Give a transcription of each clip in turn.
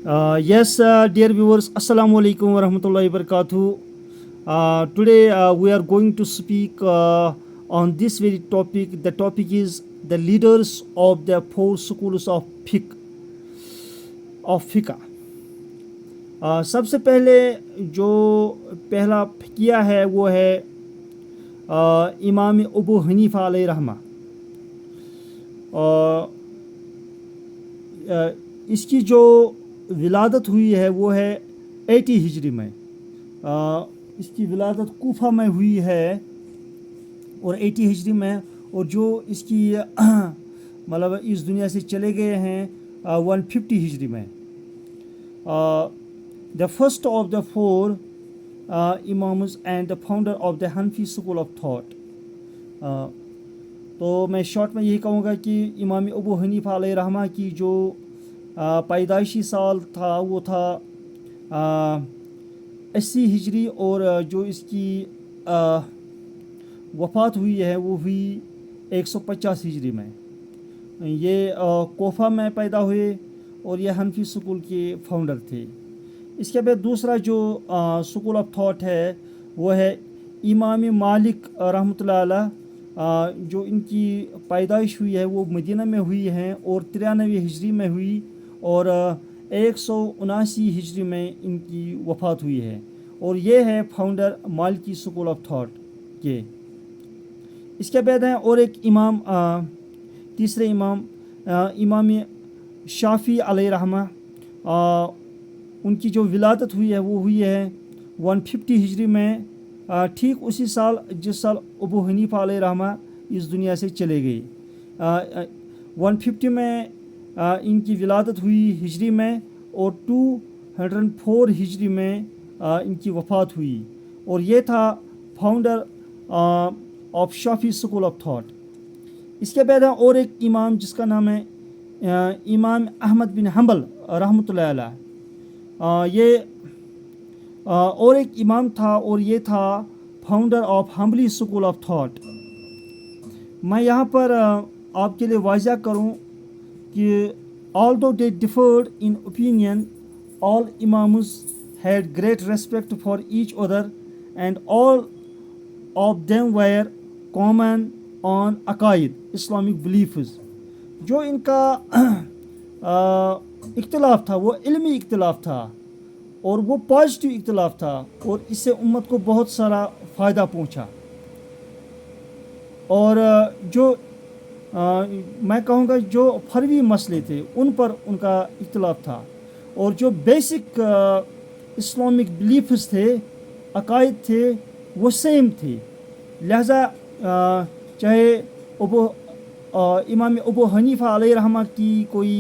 Dear viewers, Assalamu alaikum wa rahmatullahi wa barakatuh. Today we are going to speak on this very topic. The topic is the leaders of the four schools of fiqh. सबसे पहले जो पहला फ़िकिया है वो है इमाम Abu Hanifa अलैहि रहमा. इसकी जो विलादत हुई है वो है 80 हिजरी में. इसकी विलादत कूफा में हुई है और 80 हिजरी में, और जो इसकी मतलब इस दुनिया से चले गए हैं 150 हिजरी में. The first of the four imams and the founder of the Hanafi school of thought. तो मैं शॉर्ट में यही कहूँगा कि इमाम अबू हनीफा अलैहि रहमा की जो पैदाइशी साल था वो था 80 हिजरी, और जो इसकी वफ़ात हुई है वो हुई 150 हिजरी में. ये कोफा में पैदा हुए और ये हनफी स्कूल के फाउंडर थे. इसके बाद दूसरा जो स्कूल ऑफ थॉट है वो है इमाम मालिक रहमतुल्लाह अलैह. जो इनकी पैदाइश हुई है वो मदीना में हुई है और 93 हिजरी में हुई, और 179 हिजरी में इनकी वफ़ात हुई है, और ये है founder Maliki school of thought के. इसके बाद हैं और एक इमाम, तीसरे इमाम इमाम शाफ़ी अलैहि रहमा. उनकी जो विलादत हुई है वो हुई है 150 हिजरी में, ठीक उसी साल जिस साल अबू हनीफा अलैहि रहमा इस दुनिया से चले गए. 150 में इनकी विलादत हुई हिजरी में, और 204 हिजरी में इनकी वफ़ात हुई, और ये था founder of Shafi school of thought. इसके बाद और एक इमाम जिसका नाम है इमाम अहमद बिन हम्बल रहमतुल्लाह अलैह. ये और एक इमाम था, और ये था founder of Hanbali school of thought. मैं यहाँ पर आपके लिए वाज़ह करूँ कि although they differed in opinion, all imams had great respect for each other, and all of them were common on aqaid, Islamic beliefs. जो इनका इख्तिलाफ था वो इल्मी इख्तिलाफ था, और वो पॉजिटिव इख्तिलाफ था, और इससे उम्मत को बहुत सारा फ़ायदा पहुँचा. और जो मैं कहूँगा जो फरवी मसले थे उन पर उनका इख्तिलाफ था, और जो बेसिक इस्लामिक बिलीफ्स थे, अकायद थे, वो सेम थे. लिहाजा चाहे इमाम अबू हनीफा अलैहि रहमा की कोई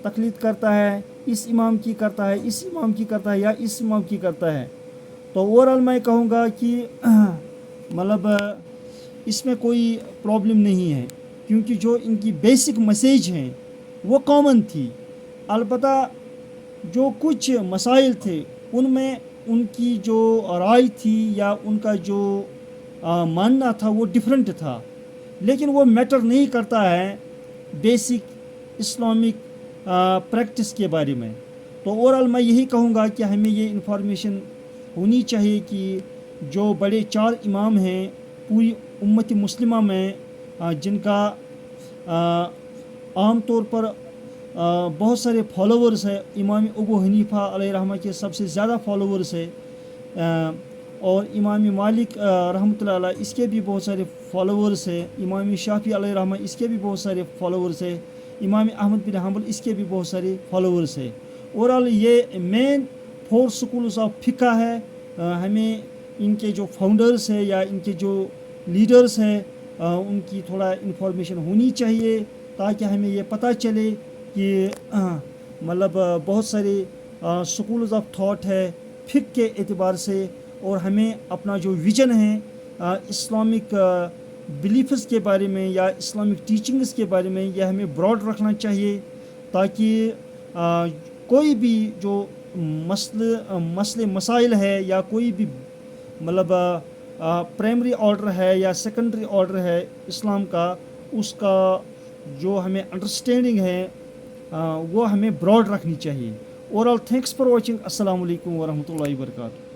तकलीद करता है, इस इमाम की करता है, इस इमाम की करता है, या इस इमाम की करता है, तो ओवरऑल मैं कहूँगा कि मतलब इसमें कोई प्रॉब्लम नहीं है, क्योंकि जो इनकी बेसिक मैसेज हैं वो कॉमन थी. अलबत्ता जो कुछ मसाइल थे उनमें उनकी जो राय थी या उनका जो मानना था वो डिफरेंट था, लेकिन वो मैटर नहीं करता है बेसिक इस्लामिक प्रैक्टिस के बारे में. तो ओवरऑल मैं यही कहूँगा कि हमें ये इन्फॉर्मेशन होनी चाहिए कि जो बड़े 4 इमाम हैं पूरी उम्मत मुस्लिमा में, जिनका आम तौर पर बहुत सारे फॉलोवर्स हैं. इमाम अबू हनीफा अलैहि रहमा के सबसे ज़्यादा फॉलोवर्स है, और इमाम मालिक रहमतुल्लाह अलैह इसके भी बहुत सारे फॉलोवर्स हैं. इमाम शाफ़ी अलैहि रहमा इसके भी बहुत सारे फॉलोवर्स हैं. इमाम अहमद बिन हम्बल इसके भी बहुत सारे फॉलोवर्स हैं. ओवरऑल ये मेन 4 स्कूल्स ऑफ फ़िक़्ह है. हमें इनके जो फाउंडर्स हैं या इनके जो लीडर्स हैं उनकी थोड़ा इन्फॉर्मेशन होनी चाहिए, ताकि हमें ये पता चले कि मतलब बहुत सारे स्कूल्स ऑफ थॉट है फ़िक़्ह के एतबार से, और हमें अपना जो विजन है इस्लामिक बिलीफ्स के बारे में या इस्लामिक टीचिंग्स के बारे में, यह हमें ब्रॉड रखना चाहिए, ताकि कोई भी जो मसले मसाइल है या कोई भी मतलब प्राइमरी ऑर्डर है या सेकेंडरी ऑर्डर है इस्लाम का, उसका जो हमें अंडरस्टैंडिंग है वो हमें ब्रॉड रखनी चाहिए. Over all thanks for watching. السلام علیکم ورحمۃ اللہ وبرکاتہ.